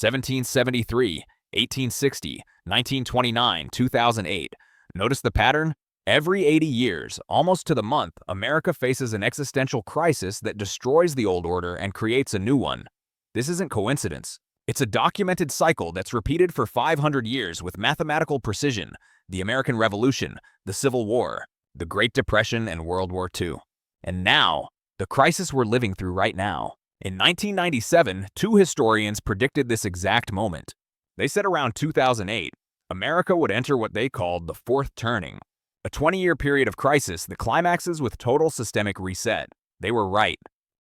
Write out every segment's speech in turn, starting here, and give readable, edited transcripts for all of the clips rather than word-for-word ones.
1773, 1860, 1929, 2008. Notice the pattern? Every 80 years, almost to the month, America faces an existential crisis that destroys the old order and creates a new one. This isn't coincidence. It's a documented cycle that's repeated for 500 years with mathematical precision: the American Revolution, the Civil War, the Great Depression, and World War II. And now, the crisis we're living through right now. In 1997, two historians predicted this exact moment. They said around 2008, America would enter what they called the fourth turning, a 20-year period of crisis that climaxes with total systemic reset. They were right.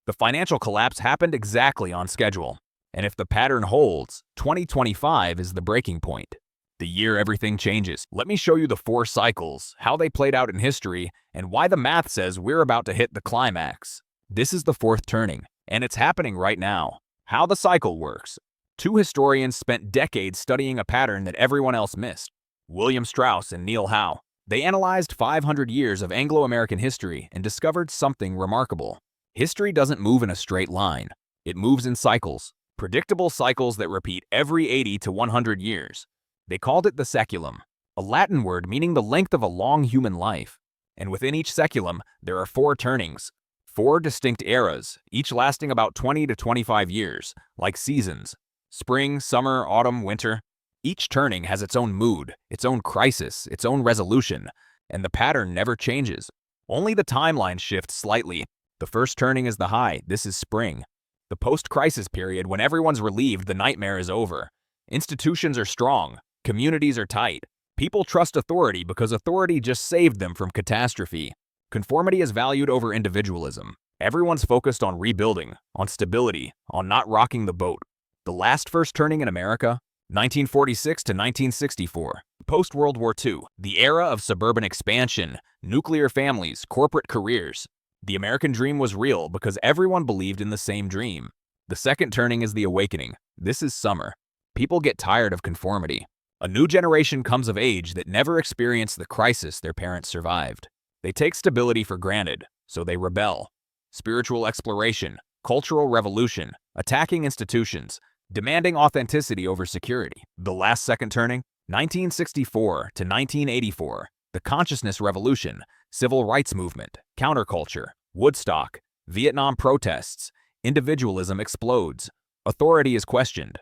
The financial collapse happened exactly on schedule. And if the pattern holds, 2025 is the breaking point. The year everything changes. Let me show you the 4 cycles, how they played out in history, and why the math says we're about to hit the climax. This is the fourth turning, and it's happening right now. How the cycle works. 2 historians spent decades studying a pattern that everyone else missed: William Strauss and Neil Howe. They analyzed 500 years of Anglo-American history and discovered something remarkable. History doesn't move in a straight line. It moves in cycles, predictable cycles that repeat every 80 to 100 years. They called it the saeculum, a Latin word meaning the length of a long human life. And within each saeculum, there are 4 turnings, 4 distinct eras, each lasting about 20 to 25 years, like seasons: spring, summer, autumn, winter. Each turning has its own mood, its own crisis, its own resolution, and the pattern never changes. Only the timeline shifts slightly. The first turning is the high. This is spring. The post-crisis period, when everyone's relieved the nightmare is over. Institutions are strong. Communities are tight. People trust authority because authority just saved them from catastrophe. Conformity is valued over individualism. Everyone's focused on rebuilding, on stability, on not rocking the boat. The last first turning in America, 1946 to 1964. Post-World War II, the era of suburban expansion, nuclear families, corporate careers. The American dream was real because everyone believed in the same dream. The second turning is the awakening. This is summer. People get tired of conformity. A new generation comes of age that never experienced the crisis their parents survived. They take stability for granted, so they rebel. Spiritual exploration, cultural revolution, attacking institutions, demanding authenticity over security. The last second turning, 1964 to 1984, the consciousness revolution, civil rights movement, counterculture, Woodstock, Vietnam protests. Individualism explodes. Authority is questioned.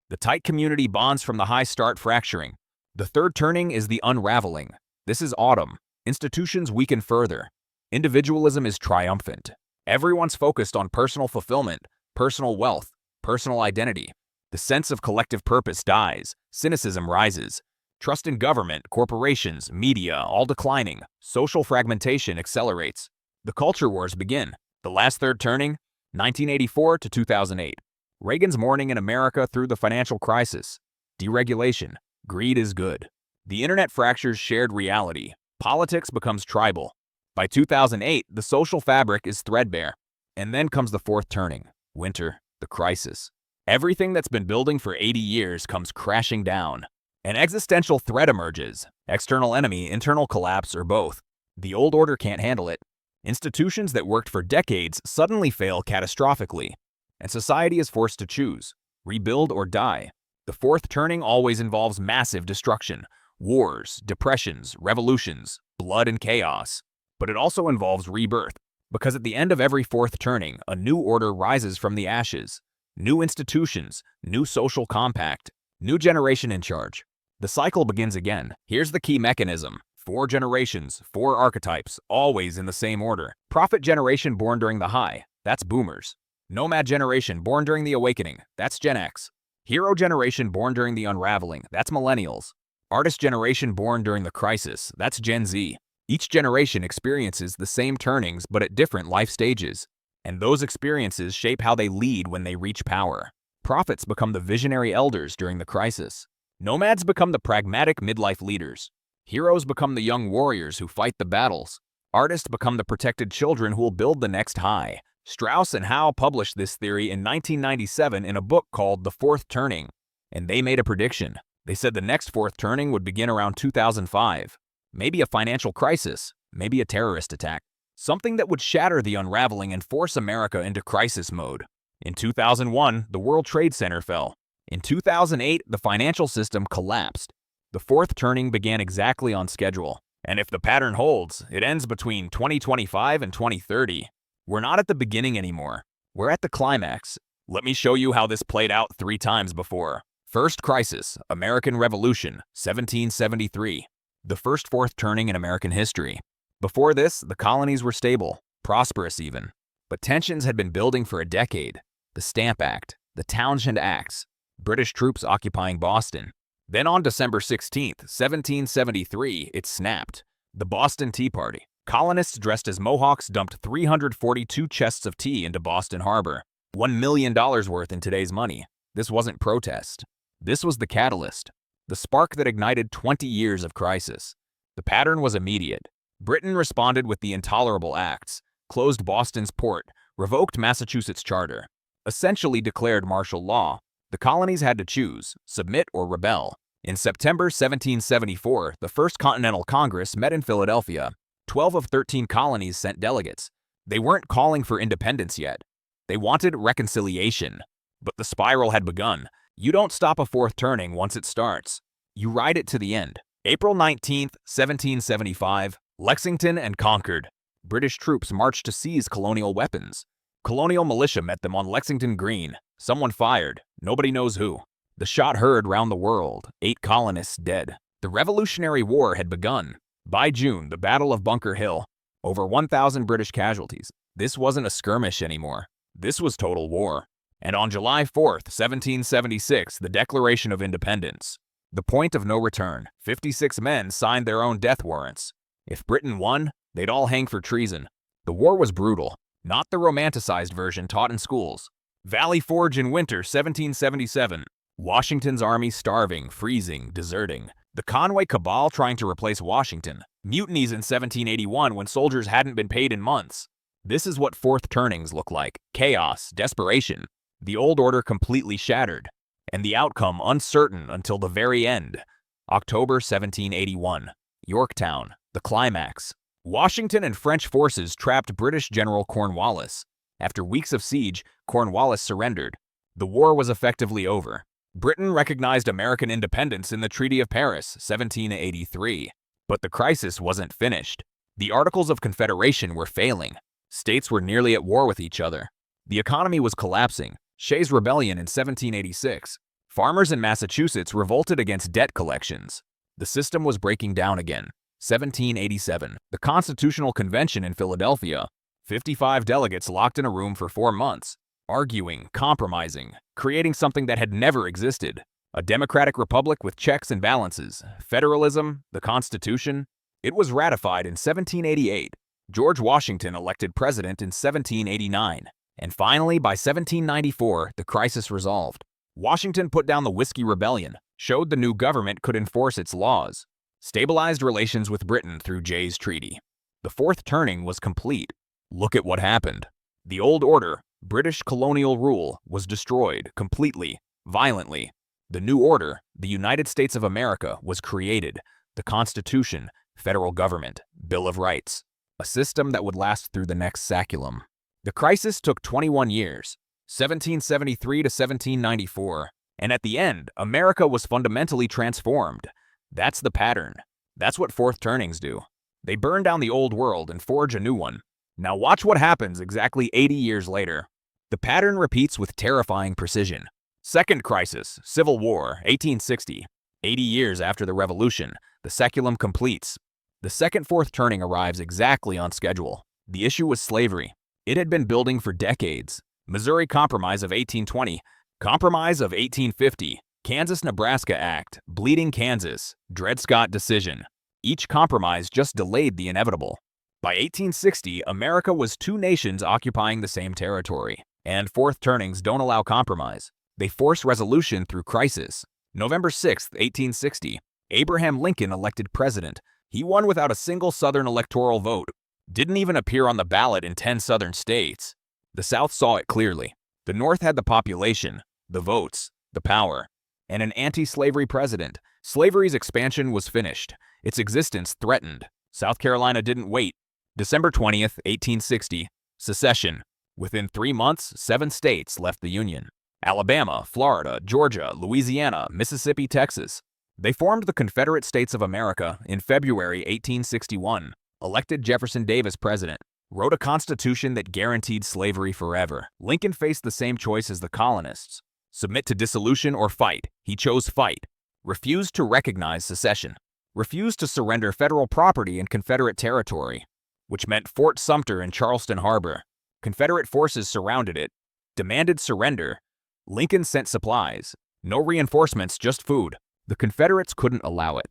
The tight community bonds from the high start fracturing. The third turning is the unraveling. This is autumn. Institutions weaken further. Individualism is triumphant. Everyone's focused on personal fulfillment, personal wealth, personal identity. The sense of collective purpose dies. Cynicism rises. Trust in government, corporations, media, all declining. Social fragmentation accelerates. The culture wars begin. The last third turning, 1984 to 2008. Reagan's mourning in America through the financial crisis. Deregulation. Greed is good. The internet fractures shared reality. Politics becomes tribal. By 2008, the social fabric is threadbare. And then comes the fourth turning. Winter. The crisis. Everything that's been building for 80 years comes crashing down. An existential threat emerges. External enemy, internal collapse, or both. The old order can't handle it. Institutions that worked for decades suddenly fail catastrophically. And society is forced to choose: rebuild or die. The fourth turning always involves massive destruction, wars, depressions, revolutions, blood and chaos. But it also involves rebirth, because at the end of every fourth turning, a new order rises from the ashes. New institutions, new social compact, new generation in charge. The cycle begins again. Here's the key mechanism. 4 generations, 4 archetypes, always in the same order. Prophet generation born during the high, that's boomers. Nomad generation born during the awakening, that's Gen X. Hero generation born during the unraveling, that's millennials. Artist generation born during the crisis, that's Gen Z. Each generation experiences the same turnings but at different life stages. And those experiences shape how they lead when they reach power. Prophets become the visionary elders during the crisis. Nomads become the pragmatic midlife leaders. Heroes become the young warriors who fight the battles. Artists become the protected children who will build the next high. Strauss and Howe published this theory in 1997 in a book called The Fourth Turning. And they made a prediction. They said the next fourth turning would begin around 2005. Maybe a financial crisis, maybe a terrorist attack. Something that would shatter the unraveling and force America into crisis mode. In 2001, the World Trade Center fell. In 2008, the financial system collapsed. The fourth turning began exactly on schedule. And if the pattern holds, it ends between 2025 and 2030. We're not at the beginning anymore. We're at the climax. Let me show you how this played out 3 times before. First crisis, American Revolution, 1773. The first fourth turning in American history. Before this, the colonies were stable, prosperous even. But tensions had been building for a decade. The Stamp Act, the Townshend Acts, British troops occupying Boston. Then on December 16, 1773, it snapped. The Boston Tea Party. Colonists dressed as Mohawks dumped 342 chests of tea into Boston Harbor. $1 million worth in today's money. This wasn't protest. This was the catalyst. The spark that ignited 20 years of crisis. The pattern was immediate. Britain responded with the Intolerable Acts, closed Boston's port, revoked Massachusetts' charter, essentially declared martial law. The colonies had to choose, submit or rebel. In September 1774, the First Continental Congress met in Philadelphia. 12 of 13 colonies sent delegates. They weren't calling for independence yet. They wanted reconciliation. But the spiral had begun. You don't stop a fourth turning once it starts. You ride it to the end. April 19, 1775, Lexington and Concord. British troops marched to seize colonial weapons. Colonial militia met them on Lexington Green. Someone fired. Nobody knows who. The shot heard round the world. 8 colonists dead. The Revolutionary War had begun. By June, the Battle of Bunker Hill. Over 1,000 British casualties. This wasn't a skirmish anymore. This was total war. And on July 4, 1776, the Declaration of Independence. The point of no return. 56 men signed their own death warrants. If Britain won, they'd all hang for treason. The war was brutal. Not the romanticized version taught in schools. Valley Forge in winter, 1777. Washington's army starving, freezing, deserting. The Conway Cabal trying to replace Washington. Mutinies in 1781 when soldiers hadn't been paid in months. This is what fourth turnings look like. Chaos, desperation. The old order completely shattered. And the outcome uncertain until the very end. October 1781. Yorktown. The climax. Washington and French forces trapped British General Cornwallis. After weeks of siege, Cornwallis surrendered. The war was effectively over. Britain recognized American independence in the Treaty of Paris, 1783. But the crisis wasn't finished. The Articles of Confederation were failing. States were nearly at war with each other. The economy was collapsing. Shays' Rebellion in 1786. Farmers in Massachusetts revolted against debt collections. The system was breaking down again. 1787. The Constitutional Convention in Philadelphia. 55 delegates locked in a room for 4 months, arguing, compromising, creating something that had never existed. A democratic republic with checks and balances, federalism, the Constitution. It was ratified in 1788. George Washington elected president in 1789. And finally, by 1794, the crisis resolved. Washington put down the Whiskey Rebellion, showed the new government could enforce its laws, stabilized relations with Britain through Jay's Treaty. The fourth turning was complete. Look at what happened. The old order, British colonial rule, was destroyed completely, violently. The new order, the United States of America, was created. The Constitution, federal government, Bill of Rights. A system that would last through the next saculum. The crisis took 21 years, 1773 to 1794. And at the end, America was fundamentally transformed. That's the pattern. That's what fourth turnings do. They burn down the old world and forge a new one. Now watch what happens exactly 80 years later. The pattern repeats with terrifying precision. Second crisis, Civil War, 1860. 80 years after the Revolution, the saculum completes. The second fourth turning arrives exactly on schedule. The issue was slavery. It had been building for decades. Missouri Compromise of 1820, Compromise of 1850, Kansas-Nebraska Act, Bleeding Kansas, Dred Scott decision. Each compromise just delayed the inevitable. By 1860, America was 2 nations occupying the same territory. And fourth turnings don't allow compromise. They force resolution through crisis. November 6, 1860, Abraham Lincoln elected president. He won without a single Southern electoral vote. Didn't even appear on the ballot in 10 Southern states. The South saw it clearly. The North had the population, the votes, the power, and an anti-slavery president. Slavery's expansion was finished. Its existence threatened. South Carolina didn't wait. December 20th, 1860, secession. Within 3 months, 7 states left the Union. Alabama, Florida, Georgia, Louisiana, Mississippi, Texas. They formed the Confederate States of America in February 1861, elected Jefferson Davis president, wrote a constitution that guaranteed slavery forever. Lincoln faced the same choice as the colonists. Submit to dissolution or fight. He chose fight. Refused to recognize secession. Refused to surrender federal property in Confederate territory, which meant Fort Sumter in Charleston Harbor. Confederate forces surrounded it, demanded surrender. Lincoln sent supplies. No reinforcements, just food. The Confederates couldn't allow it.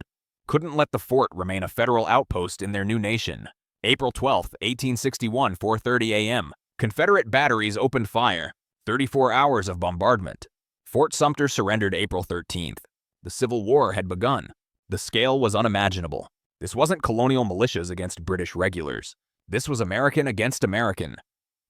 Couldn't let the fort remain a federal outpost in their new nation. April 12, 1861, 4:30 a.m. Confederate batteries opened fire. 34 hours of bombardment. Fort Sumter surrendered April 13th. The Civil War had begun. The scale was unimaginable. This wasn't colonial militias against British regulars. This was American against American.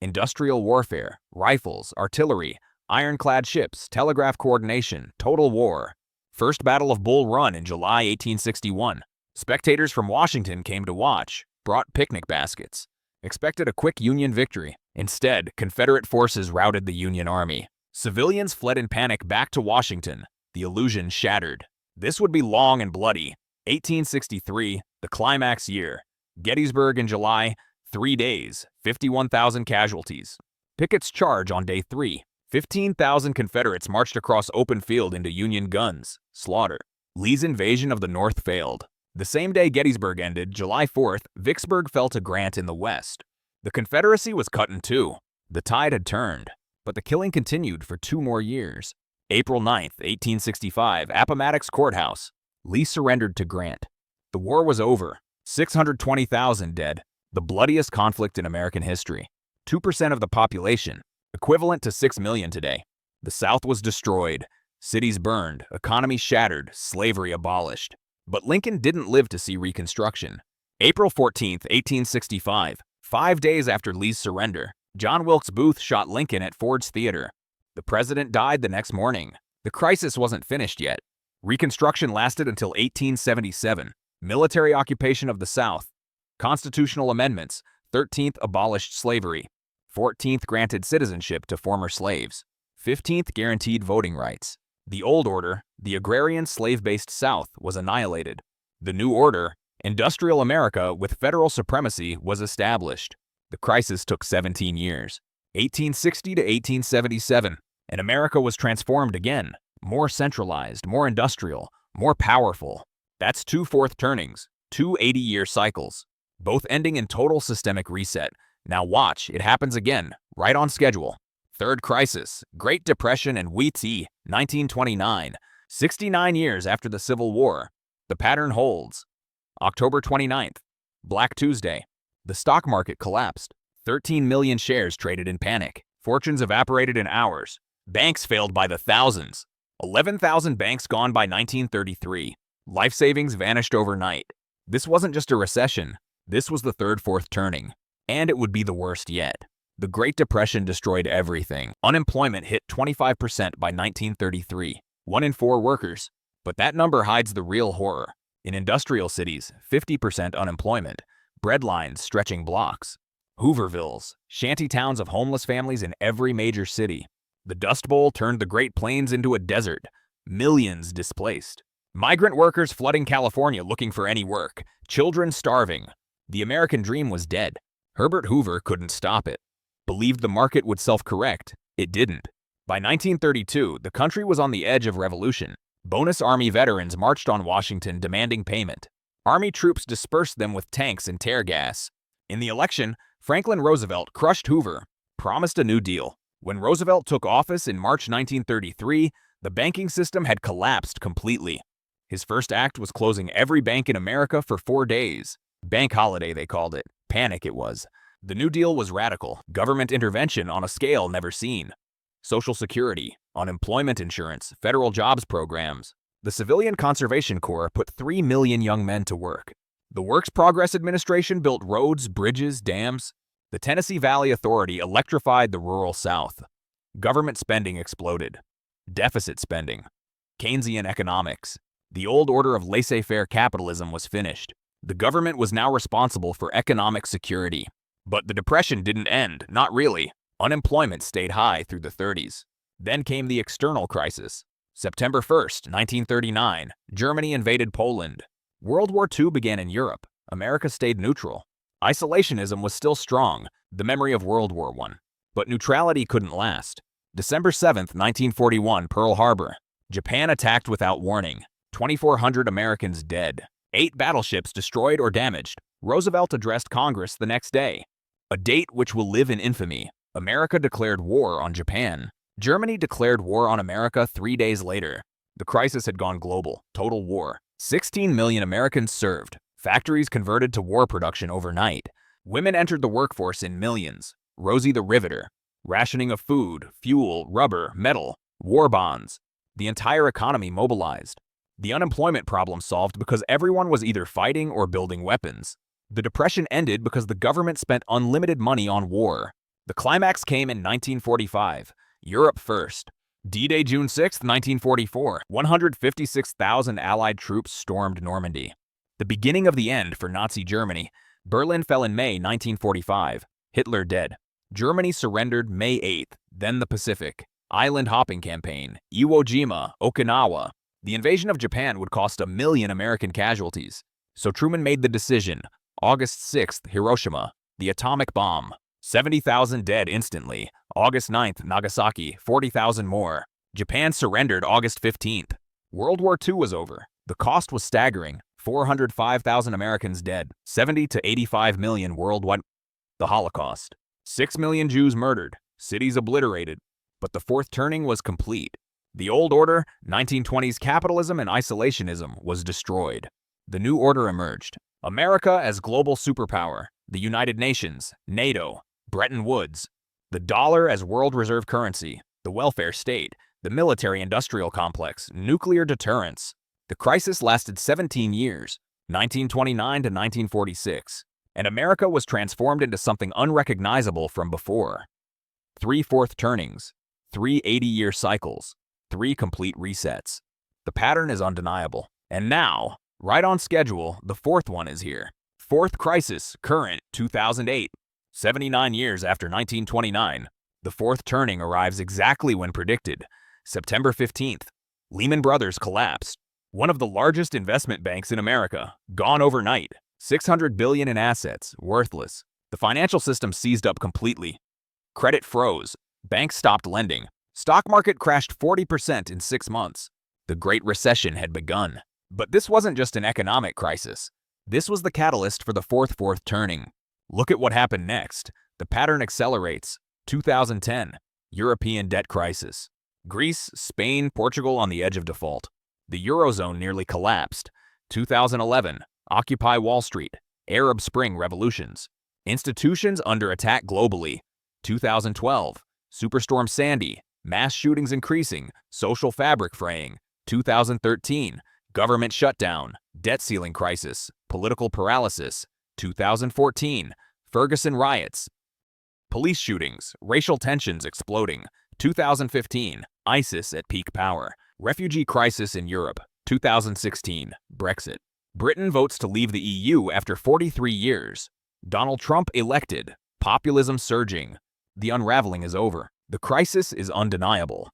Industrial warfare, rifles, artillery, ironclad ships, telegraph coordination, total war. First Battle of Bull Run in July 1861. Spectators from Washington came to watch, brought picnic baskets. Expected a quick Union victory. Instead, Confederate forces routed the Union Army. Civilians fled in panic back to Washington. The illusion shattered. This would be long and bloody. 1863, the climax year. Gettysburg in July, 3 days, 51,000 casualties. Pickett's charge on day 3. 15,000 Confederates marched across open field into Union guns. Slaughter. Lee's invasion of the North failed. The same day Gettysburg ended, July 4th, Vicksburg fell to Grant in the West. The Confederacy was cut in two. The tide had turned, but the killing continued for 2 more years. April 9th, 1865, Appomattox Courthouse. Lee surrendered to Grant. The war was over. 620,000 dead. The bloodiest conflict in American history. 2% of the population, equivalent to 6 million today. The South was destroyed. Cities burned, economy shattered, slavery abolished. But Lincoln didn't live to see Reconstruction. April 14, 1865, 5 days after Lee's surrender, John Wilkes Booth shot Lincoln at Ford's Theater. The president died the next morning. The crisis wasn't finished yet. Reconstruction lasted until 1877. Military occupation of the South. Constitutional amendments. 13th abolished slavery. 14th granted citizenship to former slaves. 15th guaranteed voting rights. The old order, the agrarian slave-based South, was annihilated. The new order, industrial America with federal supremacy, was established. The crisis took 17 years. 1860 to 1877, and America was transformed again. More centralized, more industrial, more powerful. That's 2 fourth turnings, 2 80-year cycles, both ending in total systemic reset. Now watch, it happens again, right on schedule. Third crisis, Great Depression and WWII, 1929, 69 years after the Civil War. The pattern holds. October 29th, Black Tuesday. The stock market collapsed. 13 million shares traded in panic. Fortunes evaporated in hours. Banks failed by the thousands. 11,000 banks gone by 1933. Life savings vanished overnight. This wasn't just a recession. This was the third fourth turning. And it would be the worst yet. The Great Depression destroyed everything. Unemployment hit 25% by 1933. 1 in 4 workers. But that number hides the real horror. In industrial cities, 50% unemployment. Breadlines stretching blocks. Hoovervilles, shanty towns of homeless families in every major city. The Dust Bowl turned the Great Plains into a desert. Millions displaced. Migrant workers flooding California looking for any work. Children starving. The American dream was dead. Herbert Hoover couldn't stop it. Believed the market would self-correct. It didn't. By 1932, the country was on the edge of revolution. Bonus Army veterans marched on Washington demanding payment. Army troops dispersed them with tanks and tear gas. In the election, Franklin Roosevelt crushed Hoover, promised a New Deal. When Roosevelt took office in March 1933, the banking system had collapsed completely. His first act was closing every bank in America for 4 days. Bank holiday, they called it. Panic it was. The New Deal was radical, government intervention on a scale never seen. Social Security, unemployment insurance, federal jobs programs. The Civilian Conservation Corps put 3 million young men to work. The Works Progress Administration built roads, bridges, dams. The Tennessee Valley Authority electrified the rural South. Government spending exploded. Deficit spending. Keynesian economics. The old order of laissez-faire capitalism was finished. The government was now responsible for economic security. But the Depression didn't end, not really. Unemployment stayed high through the 30s. Then came the external crisis. September 1st, 1939, Germany invaded Poland. World War II began in Europe. America stayed neutral. Isolationism was still strong, the memory of World War I. But neutrality couldn't last. December 7th, 1941, Pearl Harbor. Japan attacked without warning. 2,400 Americans dead. 8 battleships destroyed or damaged. Roosevelt addressed Congress the next day. A date which will live in infamy. America declared war on Japan. Germany declared war on America 3 days later. The crisis had gone global. Total war. 16 million Americans served. Factories converted to war production overnight. Women entered the workforce in millions. Rosie the Riveter. Rationing of food, fuel, rubber, metal. War bonds. The entire economy mobilized. The unemployment problem solved because everyone was either fighting or building weapons. The Depression ended because the government spent unlimited money on war. The climax came in 1945. Europe first. D-Day, June 6, 1944. 156,000 Allied troops stormed Normandy. The beginning of the end for Nazi Germany. Berlin fell in May 1945. Hitler dead. Germany surrendered May 8th. Then the Pacific. Island hopping campaign. Iwo Jima, Okinawa. The invasion of Japan would cost 1 million American casualties. So Truman made the decision. August 6th, Hiroshima. The atomic bomb. 70,000 dead instantly. August 9th, Nagasaki. 40,000 more. Japan surrendered August 15th. World War II was over. The cost was staggering. 405,000 Americans dead. 70 to 85 million worldwide. The Holocaust. 6 million Jews murdered. Cities obliterated. But the fourth turning was complete. The old order, 1920s capitalism and isolationism, was destroyed. The new order emerged. America as global superpower, the United Nations, NATO, Bretton Woods, the dollar as world reserve currency, the welfare state, the military-industrial complex, nuclear deterrence. The crisis lasted 17 years, 1929 to 1946, and America was transformed into something unrecognizable from before. 3 fourth turnings, 3 80-year cycles, 3 complete resets. The pattern is undeniable. And now, right on schedule, the 4th one is here. 4th crisis, current, 2008. 79 years after 1929, the 4th turning arrives exactly when predicted. September 15th, Lehman Brothers collapsed. One of the largest investment banks in America, gone overnight. 600 billion in assets, worthless. The financial system seized up completely. Credit froze. Banks stopped lending. Stock market crashed 40% in 6 months. The Great Recession had begun. But this wasn't just an economic crisis. This was the catalyst for the 4th turning. Look at what happened next. The pattern accelerates. 2010, European debt crisis. Greece, Spain, Portugal on the edge of default. The Eurozone nearly collapsed. 2011, Occupy Wall Street. Arab Spring revolutions. Institutions under attack globally. 2012, Superstorm Sandy. Mass shootings increasing. Social fabric fraying. 2013, government shutdown. Debt ceiling crisis. Political paralysis. 2014, Ferguson riots. Police shootings. Racial tensions exploding. 2015, ISIS at peak power. Refugee crisis in Europe. 2016, Brexit. Britain votes to leave the EU after 43 years. Donald Trump elected. Populism surging. The unraveling is over. The crisis is undeniable.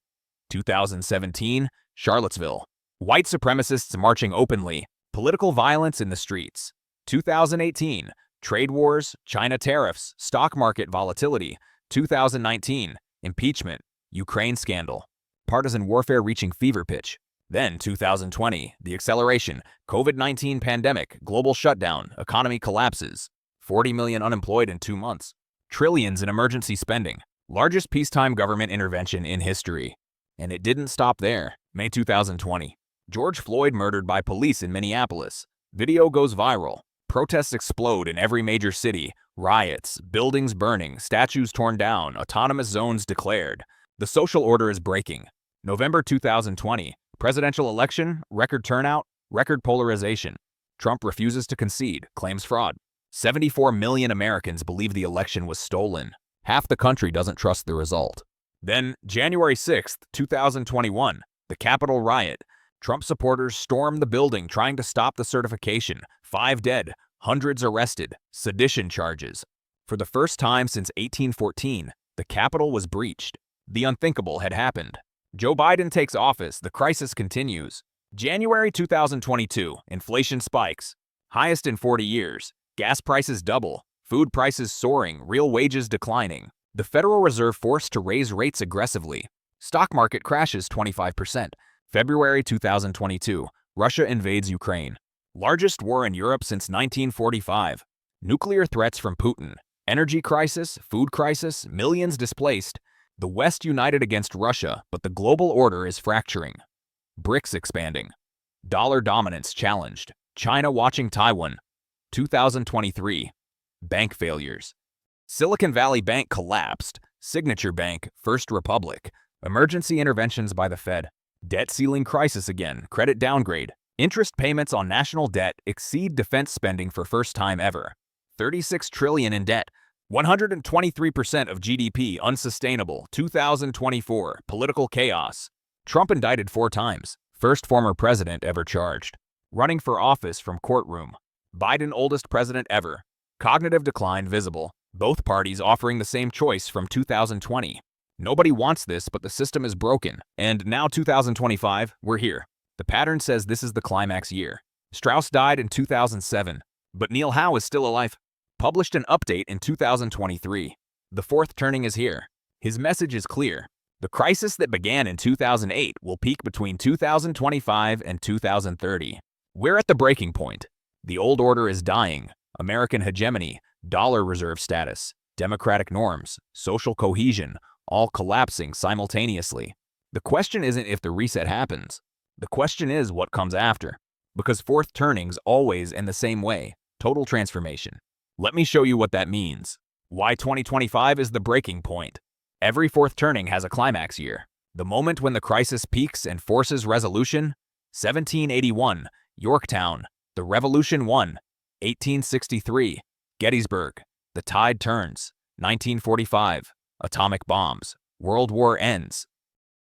2017, Charlottesville. White supremacists marching openly. Political violence in the streets. 2018, trade wars, China tariffs, stock market volatility. 2019, impeachment, Ukraine scandal. Partisan warfare reaching fever pitch. Then 2020, the acceleration, COVID-19 pandemic, global shutdown, economy collapses. 40 million unemployed in 2 months. Trillions in emergency spending. Largest peacetime government intervention in history. And it didn't stop there. May 2020, George Floyd murdered by police in Minneapolis. Video goes viral. Protests explode in every major city. Riots, buildings burning, statues torn down, autonomous zones declared. The social order is breaking. November 2020, presidential election, record turnout, record polarization. Trump refuses to concede, claims fraud. 74 million Americans believe the election was stolen. Half the country doesn't trust the result. Then, January 6, 2021, the Capitol riot. Trump supporters stormed the building trying to stop the certification. 5 dead, hundreds arrested, sedition charges. For the first time since 1814, the Capitol was breached. The unthinkable had happened. Joe Biden takes office, the crisis continues. January 2022, inflation spikes. Highest in 40 years. Gas prices double. Food prices soaring, real wages declining. The Federal Reserve forced to raise rates aggressively. Stock market crashes 25%. February 2022, Russia invades Ukraine. Largest war in Europe since 1945. Nuclear threats from Putin. Energy crisis, food crisis, millions displaced. The West united against Russia, but the global order is fracturing. BRICS expanding. Dollar dominance challenged. China watching Taiwan. 2023. Bank failures. Silicon Valley Bank collapsed. Signature Bank, First Republic. Emergency interventions by the Fed. Debt ceiling crisis again, credit downgrade. Interest payments on national debt exceed defense spending for first time ever. 36 trillion in debt. 123% of GDP unsustainable. 2024. Political chaos. Trump indicted 4 times. First former president ever charged. Running for office from courtroom. Biden oldest president ever. Cognitive decline visible. Both parties offering the same choice from 2020. Nobody wants this, but the system is broken. And now 2025, we're here. The pattern says this is the climax year. Strauss died in 2007, but Neil Howe is still alive. Published an update in 2023. The fourth turning is here. His message is clear. The crisis that began in 2008 will peak between 2025 and 2030. We're at the breaking point. The old order is dying. American hegemony, dollar reserve status, democratic norms, social cohesion, all collapsing simultaneously. The question isn't if the reset happens. The question is what comes after. Because fourth turnings always end the same way, total transformation. Let me show you what that means. Why 2025 is the breaking point. Every fourth turning has a climax year. The moment when the crisis peaks and forces resolution. 1781, Yorktown. The Revolution won. 1863, Gettysburg. The tide turns. 1945, atomic bombs. World War ends.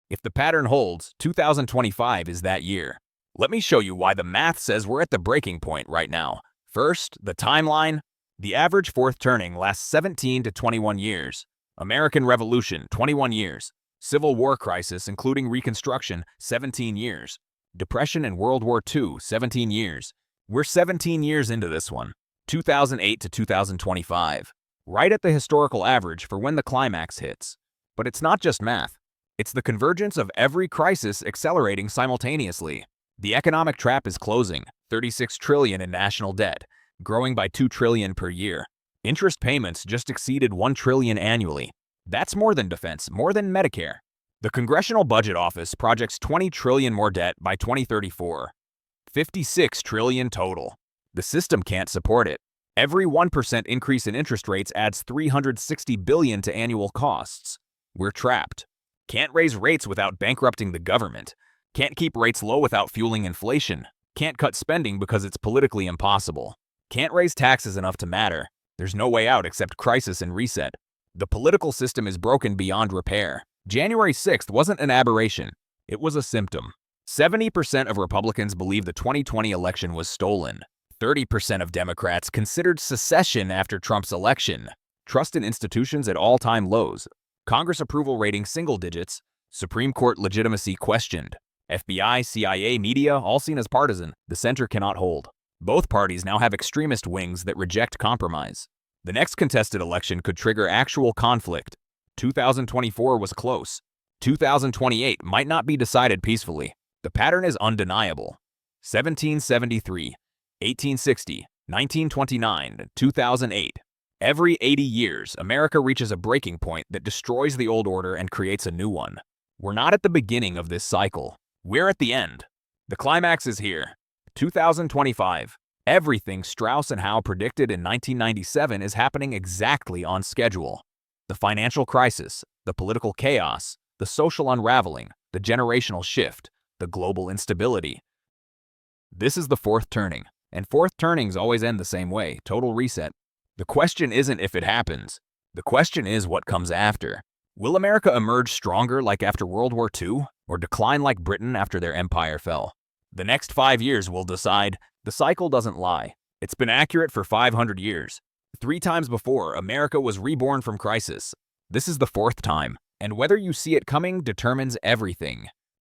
If the pattern holds, 2025 is that year. Let me show you why the math says we're at the breaking point right now. First, the timeline. The average fourth turning lasts 17 to 21 years. American Revolution, 21 years. Civil War crisis, including Reconstruction, 17 years. Depression and World War II, 17 years. We're 17 years into this one. 2008 to 2025. Right at the historical average for when the climax hits. But it's not just math. It's the convergence of every crisis accelerating simultaneously. The economic trap is closing. 36 trillion in national debt, growing by 2 trillion per year. Interest payments just exceeded 1 trillion annually. That's more than defense, more than Medicare. The Congressional Budget Office projects 20 trillion more debt by 2034. 56 trillion total. The system can't support it. Every 1% increase in interest rates adds 360 billion to annual costs. We're trapped. Can't raise rates without bankrupting the government. Can't keep rates low without fueling inflation. Can't cut spending because it's politically impossible. Can't raise taxes enough to matter. There's no way out except crisis and reset. The political system is broken beyond repair. January 6th wasn't an aberration. It was a symptom. 70% of Republicans believe the 2020 election was stolen. 30% of Democrats considered secession after Trump's election. Trust in institutions at all-time lows. Congress approval rating single digits. Supreme Court legitimacy questioned. FBI, CIA, media, all seen as partisan. The center cannot hold. Both parties now have extremist wings that reject compromise. The next contested election could trigger actual conflict. 2024 was close. 2028 might not be decided peacefully. The pattern is undeniable. 1773, 1860, 1929, 2008. Every 80 years, America reaches a breaking point that destroys the old order and creates a new one. We're not at the beginning of this cycle. We're at the end. The climax is here. 2025. Everything Strauss and Howe predicted in 1997 is happening exactly on schedule. The financial crisis, the political chaos, the social unraveling, the generational shift, the global instability. This is the fourth turning, and fourth turnings always end the same way, total reset. The question isn't if it happens. The question is what comes after. Will America emerge stronger like after World War II, or decline like Britain after their empire fell? The next 5 years will decide. The cycle doesn't lie. It's been accurate for 500 years. 3 times before, America was reborn from crisis. This is the 4th time, and whether you see it coming determines everything.